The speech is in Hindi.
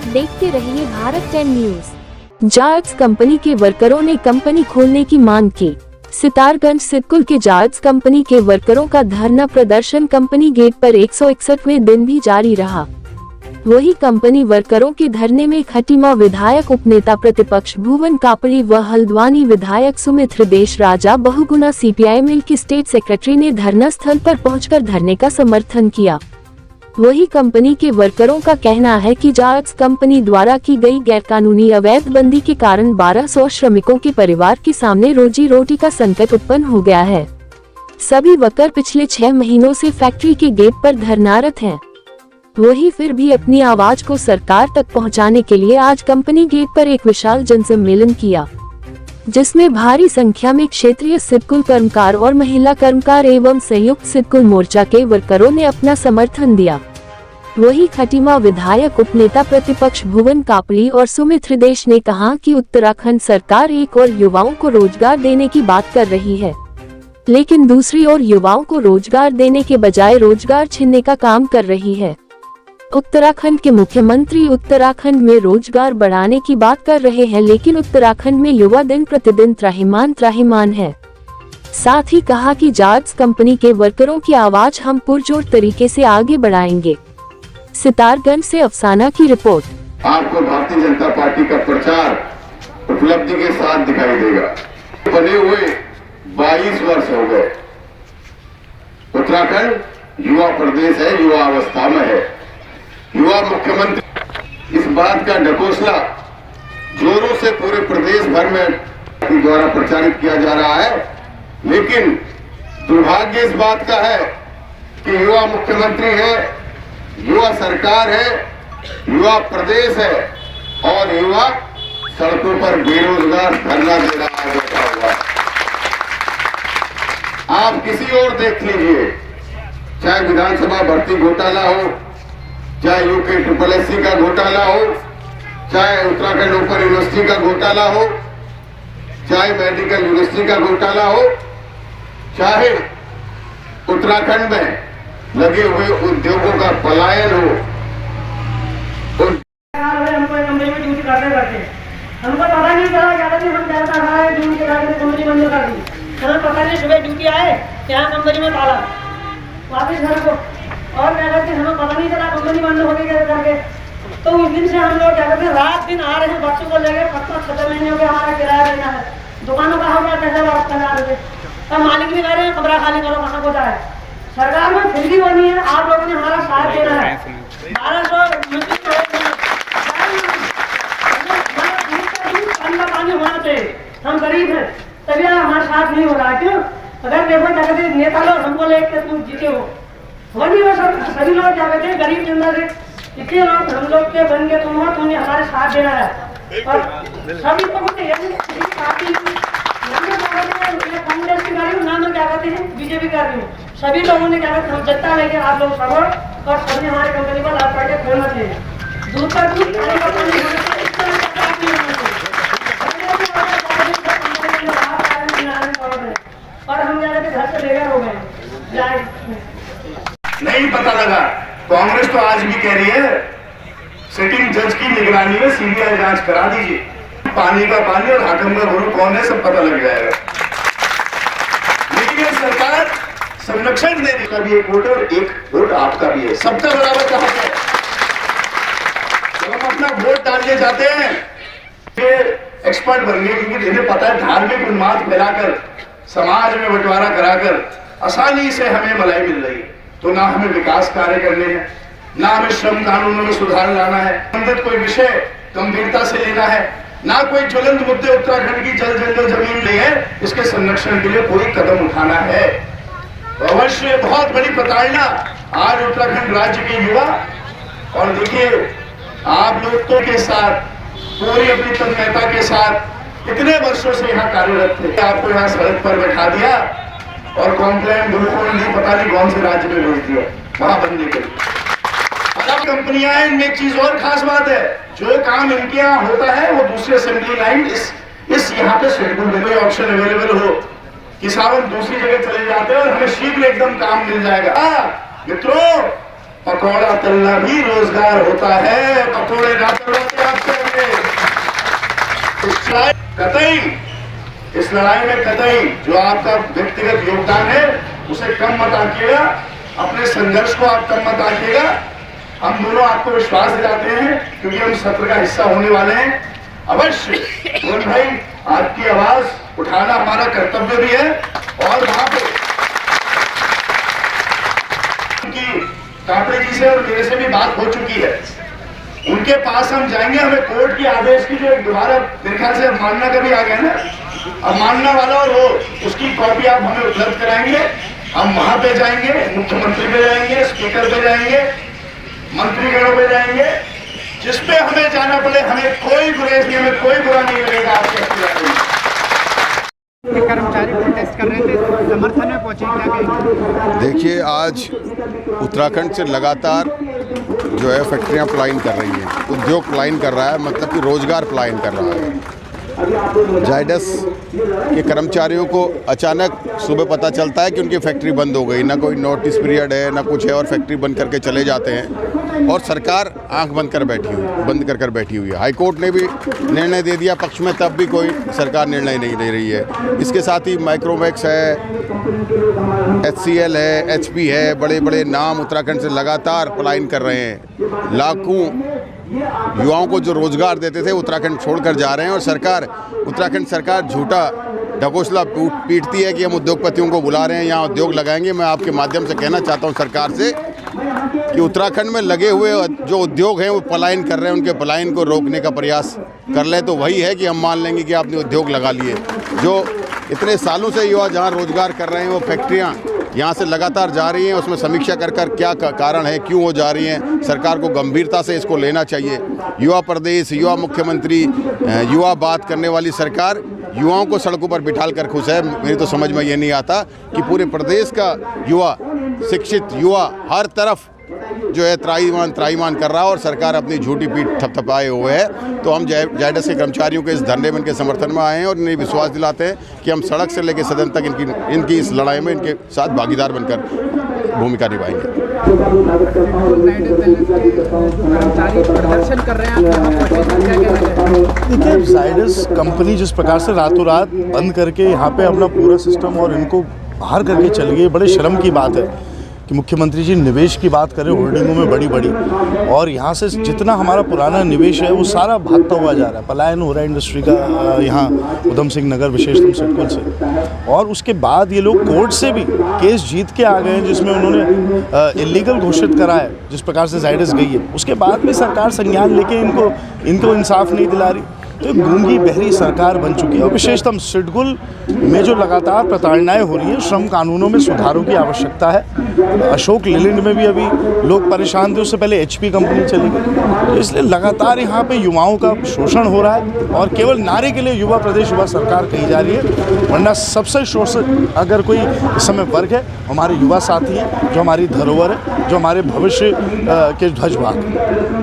देखते रहिए भारत 10 न्यूज। जायड्स कंपनी के वर्करों ने कंपनी खोलने की मांग की। सितारगंज सिडकुल के जायड्स कंपनी के वर्करों का धरना प्रदर्शन कंपनी गेट पर 161वें दिन भी जारी रहा। वही कंपनी वर्करों के धरने में खटीमा विधायक उपनेता प्रतिपक्ष भुवन कापड़ी व हल्द्वानी विधायक सुमित हृदेश राजा बहुगुणा सीपीआई मिल की स्टेट सेक्रेटरी ने धरना स्थल पर पहुंचकर धरने का समर्थन किया। वही कंपनी के वर्करों का कहना है कि जायड्स कंपनी द्वारा की गई गैरकानूनी अवैध बंदी के कारण 1200 श्रमिकों के परिवार के सामने रोजी रोटी का संकट उत्पन्न हो गया है। सभी वर्कर पिछले 6 महीनों से फैक्ट्री के गेट पर धरनारत हैं। वही फिर भी अपनी आवाज को सरकार तक पहुंचाने के लिए आज कंपनी गेट पर एक विशाल जनसम्मेलन किया, जिसमें भारी संख्या में क्षेत्रीय सिडकुल कर्मकार और महिला कर्मकार एवं संयुक्त सिडकुल मोर्चा के वर्करों ने अपना समर्थन दिया। वही खटीमा विधायक उपनेता प्रतिपक्ष भुवन कापड़ी और सुमित हृदेश ने कहा कि उत्तराखंड सरकार एक और युवाओं को रोजगार देने की बात कर रही है, लेकिन दूसरी ओर युवाओं को रोजगार देने के बजाय रोजगार छीनने का काम कर रही है। उत्तराखंड के मुख्यमंत्री उत्तराखंड में रोजगार बढ़ाने की बात कर रहे हैं, लेकिन उत्तराखंड में युवा दिन प्रतिदिन त्राहिमाम है। साथ ही कहा कि जायड्स कंपनी के वर्करों की आवाज हम पुरजोर तरीके से आगे बढ़ाएंगे। सितारगंज से अफसाना की रिपोर्ट। आपको भारतीय जनता पार्टी का प्रचार उपलब्धि के साथ दिखाई देगा। बने हुए 22 वर्ष हो गए। उत्तराखंड युवा प्रदेश है, युवा अवस्था में है। युवा मुख्यमंत्री इस बात का ढकोसला जोरों से पूरे प्रदेश भर में द्वारा प्रचारित किया जा रहा है, लेकिन दुर्भाग्य इस बात का है कि युवा मुख्यमंत्री है, युवा सरकार है, युवा प्रदेश है और युवा सड़कों पर बेरोजगार धरना दे रहा है बैठा हुआ। आप किसी और देख लीजिए, चाहे विधानसभा भर्ती घोटाला हो, चाहे यूके SSC का घोटाला हो, चाहे उत्तराखंड ओपन यूनिवर्सिटी का घोटाला हो, चाहे मेडिकल यूनिवर्सिटी का घोटाला हो, चाहे उत्तराखंड में लगे हुए उद्योगों का पलायन हो। हमको पता नहीं चला ज्यादा दिन हम ज्यादा रहा है जून के बाद में कंपनी बंद कर दी। हमें पता नहीं, सुबह ड्यूटी आए यहाँ कंपनी में ताला वापिस घर को, और क्या करते हमें पता नहीं चला कंपनी बंद हो गई करके। तो उस दिन से हम लोग क्या करते रात दिन आ रहे हैं बच्चों को लेकर। 5-6 महीने हो गए हमारा किराया देना है, दुकानों का हो गया पैसा वापस करना है। तब मालिक भी कह रहे हैं कमरा खाली करो, कहाँ को जाए। सरकार में फिर भी वो नहीं है, आप लोगों ने हमारा साथ देना है। 1200 पानी होना चाहिए, हम गरीब हैं तभी हमारा साथ नहीं हो रहा है। क्यों? अगर देखो क्या कहते नेता लोग हमको लेकर तुम जीते हो, वही वो सभी लोग क्या कहते हैं गरीब जनता से इतने लोग हम लोग के बन के तुम हो, तुमने हमारे साथ देना है। और सभी लोगों ने कांग्रेस की गाड़ी नाम क्या कहते हैं बीजेपी कर रही हूँ, सभी लोगों ने क्या कहते हम जनता लेके आप लोग सपोर्ट और सभी हमारे कंपनी को लाभ करके खोलना चाहिए। दूध का दूध और हम क्या कहते घर से बेघर हो गए। नहीं पता लगा। कांग्रेस तो आज भी कह रही है सिटिंग जज की निगरानी में सीबीआई जांच करा दीजिए। पानी का पानी और हाकिम का गुरु कौन है सब पता लग जाएगा। लेकिन ये सरकार संरक्षण देने का भी एक वोट है और एक वोट आपका भी है, सबका बराबर का हक है। जब हम अपना वोट डालने जाते हैं एक्सपर्ट बन गए, क्योंकि इन्हें पता है धार्मिक उन्माद फैलाकर समाज में बंटवारा कराकर आसानी से हमें भलाई मिल रही है। तो ना हमें विकास कार्य करने हैं, ना हमें श्रम कानूनों में सुधार लाना है, संबंधित कोई विषय गंभीरता से लेना है, ना कोई ज्वलंत मुद्दे उत्तराखंड की जल जंगल जमीन नहीं है, इसके संरक्षण के लिए कोई कदम उठाना है। तो अवश्य बहुत बड़ी प्रताड़ना आज उत्तराखंड राज्य के युवा। और देखिए आप लोग तो के साथ पूरी अपनी तन्मयता के साथ इतने वर्षों से यहाँ कार्यरत थे, आपको यहाँ सड़क पर बैठा दिया और कॉम्प्लेन बिल्कुल नहीं पता नहीं कौन से राज्य में भेज दिया वहां बनने के लिए। अब कंपनियां हैं, इनमें एक चीज और खास बात है, जो काम इनके यहाँ होता है वो दूसरे असेंबली लाइन इस यहाँ पे शेड्यूल में कोई ऑप्शन अवेलेबल हो कि साहब हम दूसरी जगह चले जाते हैं और हमें शीघ्र एकदम काम मिल जाएगा। मित्रों पकौड़ा तलना भी रोजगार होता है, पकौड़े ना तलवाते आप करेंगे। इस लड़ाई में कतई जो आपका व्यक्तिगत योगदान है उसे कम मत आंकिएगा, अपने संघर्ष को आप कम मत आंकिएगा। हम दोनों आपको विश्वास दिलाते हैं क्योंकि हम सत्र का हिस्सा होने वाले हैं। अवश्य मोहन भाई, आपकी आवाज उठाना हमारा कर्तव्य भी है और वहां पे कापड़े जी से और मेरे से भी बात हो चुकी है, उनके पास हम जाएंगे। हमें कोर्ट के आदेश की जो दोबारा मेरे ख्याल से अवमानना का भी आ गया ना, अवमानना वाला, और वो उसकी कॉपी आप हमें उपलब्ध कराएंगे। हम वहां पे जाएंगे, मुख्यमंत्री पे जाएंगे, स्पीकर पे जाएंगे, मंत्रीगणों पे जाएंगे, जिसपे हमें जाना पड़े, हमें कोई गुरेज नहीं, हमें कोई बुरा नहीं लगेगा। आपके कर्मचारी प्रोटेस्ट कर रहे थे, समर्थन में पहुंचे, क्या कहेंगे? देखिए, आज उत्तराखंड से लगातार जो है फैक्ट्रियां पलायन कर रही हैं, उद्योग पलायन कर रहा है, मतलब कि रोजगार पलायन कर रहा है। जायडस के कर्मचारियों को अचानक सुबह पता चलता है कि उनकी फैक्ट्री बंद हो गई, ना कोई नोटिस पीरियड है ना कुछ है, और फैक्ट्री बंद करके चले जाते हैं और सरकार आंख बंद कर बैठी हुई है। हाई कोर्ट ने भी निर्णय दे दिया पक्ष में, तब भी कोई सरकार निर्णय नहीं दे रही है। इसके साथ ही माइक्रोमैक्स है, HCL है, HP है, बड़े बड़े नाम उत्तराखंड से लगातार पलायन कर रहे हैं। लाखों युवाओं को जो रोजगार देते थे उत्तराखंड छोड़कर जा रहे हैं, और उत्तराखंड सरकार झूठा ढकोसला पीटती है कि हम उद्योगपतियों को बुला रहे हैं, यहाँ उद्योग लगाएंगे। मैं आपके माध्यम से कहना चाहता हूँ सरकार से कि उत्तराखंड में लगे हुए जो उद्योग हैं वो पलायन कर रहे हैं, उनके पलायन को रोकने का प्रयास कर ले तो वही है कि हम मान लेंगे कि आपने उद्योग लगा लिए। जो इतने सालों से युवा जहाँ रोजगार कर रहे हैं, वो फैक्ट्रियाँ यहाँ से लगातार जा रही हैं, उसमें समीक्षा कर क्या कारण है, क्यों वो जा रही हैं। सरकार को गंभीरता से इसको लेना चाहिए। युवा प्रदेश, युवा मुख्यमंत्री, युवा बात करने वाली सरकार युवाओं को सड़कों पर बिठाल कर खुश है। मेरी तो समझ में ये नहीं आता कि पूरे प्रदेश का युवा, शिक्षित युवा हर तरफ जो है त्राईमान कर रहा है और सरकार अपनी झूठी पीठ थपथपाए हुए है। तो हम जायडस के कर्मचारियों के इस धरने में इनके समर्थन में आए हैं और इन्हें विश्वास दिलाते हैं कि हम सड़क से लेकर सदन तक इनकी इस लड़ाई में इनके साथ भागीदार बनकर भूमिका निभाएंगे। प्रदर्शन कर रहे हैं, देखिए, जायडस कंपनी जिस प्रकार से रातों रात बंद करके यहाँ पे अपना पूरा सिस्टम और इनको बाहर करके चली गई, बड़े शर्म की बात है कि मुख्यमंत्री जी निवेश की बात करें होल्डिंगों में बड़ी, और यहाँ से जितना हमारा पुराना निवेश है वो सारा भागता हुआ जा रहा है, पलायन हो रहा है इंडस्ट्री का यहाँ उधम सिंह नगर विशेषतम सिडकुल से। और उसके बाद ये लोग कोर्ट से भी केस जीत के आ गए हैं जिसमें उन्होंने इलीगल घोषित करा है, जिस प्रकार से जायडस गई है। उसके बाद भी सरकार संज्ञान लेके इनको इंसाफ नहीं दिला रही। तो एक गूंगी बहरी सरकार बन चुकी है। और विशेषतम सिडकुल में जो लगातार प्रताड़नाएं हो रही हैं, श्रम कानूनों में सुधारों की आवश्यकता है। अशोक लेलैंड में भी अभी लोग परेशान थे, उससे पहले HP कंपनी चली गई। तो इसलिए लगातार यहाँ पे युवाओं का शोषण हो रहा है और केवल नारे के लिए युवा प्रदेश युवा सरकार कही जा रही है, वरना सबसे शोषित अगर कोई इस समय वर्ग है, हमारे युवा साथी हैं, जो हमारी धरोहर है, जो हमारे भविष्य के ध्वजवाहक हैं।